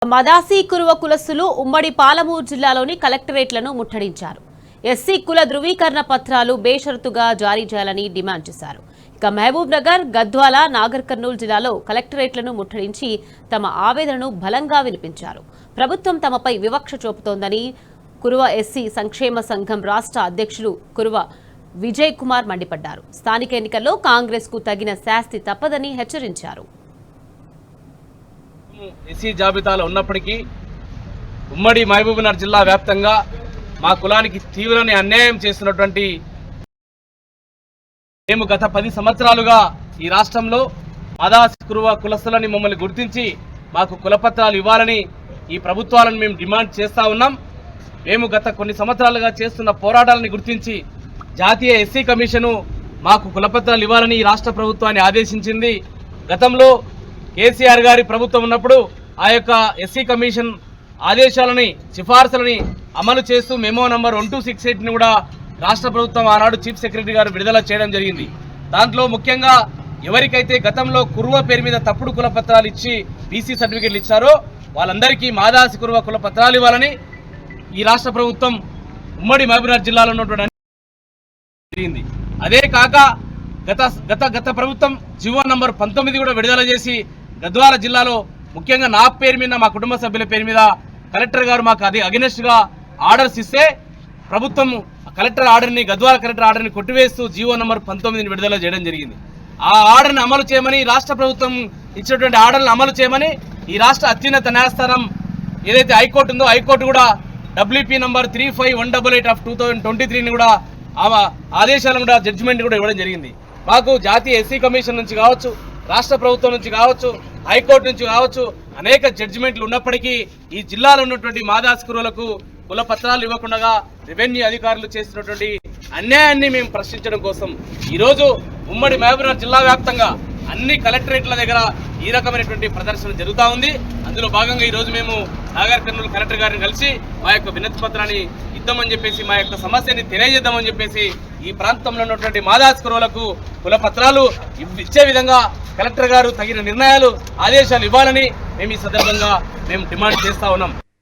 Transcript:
మదాసి కురువ కులస్తులు ఉమ్మడి పాలమూరు జిల్లాలోని కలెక్టరేట్లను ముట్టడించారు. ఎస్సీ కుల ధృవీకరణ పత్రాలు బేషరతుగా జారీ చేయాలని డిమాండ్ చేశారు. ఇక మహబూబ్ నగర్, గద్వాల, నాగర్ కర్నూలు జిల్లాలో కలెక్టరేట్లను ముట్టడించి తమ ఆవేదనను బలంగా వినిపించారు. ప్రభుత్వం తమపై వివక్ష చూపుతోందని కురువ ఎస్సీ సంక్షేమ సంఘం రాష్ట్ర అధ్యక్షులు కురువ విజయ్ కుమార్ మండిపడ్డారు. స్థానిక ఎన్నికల్లో కాంగ్రెస్ కు తగిన శాస్తి తప్పదని హెచ్చరించారు. ఎస్సీ జాబితాలో ఉన్నప్పటికీ ఉమ్మడి మహబూబ్నగర్ జిల్లా వ్యాప్తంగా మా కులానికి తీవ్రమైన అన్యాయం చేస్తున్నటువంటి మేము గత 10 సంవత్సరాలుగా ఈ రాష్ట్రంలో మదాసి కురువ కులస్తులని మమ్మల్ని గుర్తించి మాకు కులపత్రాలు ఇవ్వాలని ఈ ప్రభుత్వాలను మేము డిమాండ్ చేస్తూ ఉన్నాం. మేము గత కొన్ని సంవత్సరాలుగా చేస్తున్న పోరాటాలను గుర్తించి జాతీయ ఎస్సీ కమిషను మాకు కులపత్రాలు ఇవ్వాలని ఈ రాష్ట్ర ప్రభుత్వాన్ని ఆదేశించింది. గతంలో కేసీఆర్ గారి ప్రభుత్వం ఉన్నప్పుడు ఆ యొక్క ఎస్సీ కమిషన్ ఆదేశాలని సిఫార్సులని అమలు చేస్తూ మెమో నంబర్ 1268ని కూడా రాష్ట్ర ప్రభుత్వం ఆనాడు చీఫ్ సెక్రటరీ గారు విడుదల చేయడం జరిగింది. దాంట్లో ముఖ్యంగా ఎవరికైతే గతంలో కురువ పేరు మీద తప్పుడు కులపత్రాలు ఇచ్చి బీసీ సర్టిఫికెట్లు ఇచ్చారో వాళ్ళందరికీ మాదాసి కురువ కులపత్రాలు ఇవ్వాలని ఈ రాష్ట్ర ప్రభుత్వం ఉమ్మడి మహబూబ్నగర్ జిల్లాలో ఉన్నటువంటి జరిగింది. అదే కాక గత ప్రభుత్వం జీవో నంబర్ 19 కూడా విడుదల చేసి గద్వాల జిల్లాలో ముఖ్యంగా నా పేరు మీద మా కుటుంబ సభ్యుల పేరు మీద కలెక్టర్ గారు మాకు అది అగెనెస్ట్ గా ఆర్డర్స్ ఇస్తే ప్రభుత్వం గద్వాల కలెక్టర్ ఆర్డర్ని కొట్టివేస్తూ జీవో నంబర్ 19ని విడుదల చేయడం జరిగింది. ఆ ఆర్డర్ని అమలు చేయమని రాష్ట్ర ప్రభుత్వం ఇచ్చినటువంటి ఆర్డర్లను అమలు చేయమని ఈ రాష్ట్ర అత్యున్నత న్యాయస్థానం ఏదైతే హైకోర్టు ఉందో హైకోర్టు కూడా WP నంబర్ 35-188/2023ని కూడా ఆదేశాలను కూడా జడ్జిమెంట్ కూడా ఇవ్వడం జరిగింది. మాకు జాతీయ ఎస్సీ కమిషన్ నుంచి కావచ్చు, రాష్ట్ర ప్రభుత్వం నుంచి కావచ్చు, హైకోర్టు నుంచి కావచ్చు అనేక జడ్జిమెంట్లు ఉన్నప్పటికీ ఈ జిల్లాలో ఉన్నటువంటి మాదాసి కురువులకు కుల పత్రాలు ఇవ్వకుండా రెవెన్యూ అధికారులు చేస్తున్నటువంటి అన్యాయాన్ని మేము ప్రశ్నించడం కోసం ఈరోజు ఉమ్మడి మహబూబ్నగర్ జిల్లా వ్యాప్తంగా అన్ని కలెక్టరేట్ల దగ్గర ఈ రకమైనటువంటి ప్రదర్శన జరుగుతూ ఉంది. అందులో భాగంగా ఈరోజు మేము నాగర్ కర్నూలు కలెక్టర్ గారిని కలిసి మా యొక్క వినతి పత్రాన్ని ఇద్దామని చెప్పేసి మా యొక్క సమస్యని తెలియజేద్దామని చెప్పేసి ఈ ప్రాంతంలో ఉన్నటువంటి మాదాసి కురువులకు కుల పత్రాలు ఇచ్చే విధంగా కలెక్టర్ గారు తగిన నిర్ణయాలు ఆదేశాలు ఇవ్వాలని మేము ఈ సందర్భంగా డిమాండ్ చేస్తా ఉన్నాం.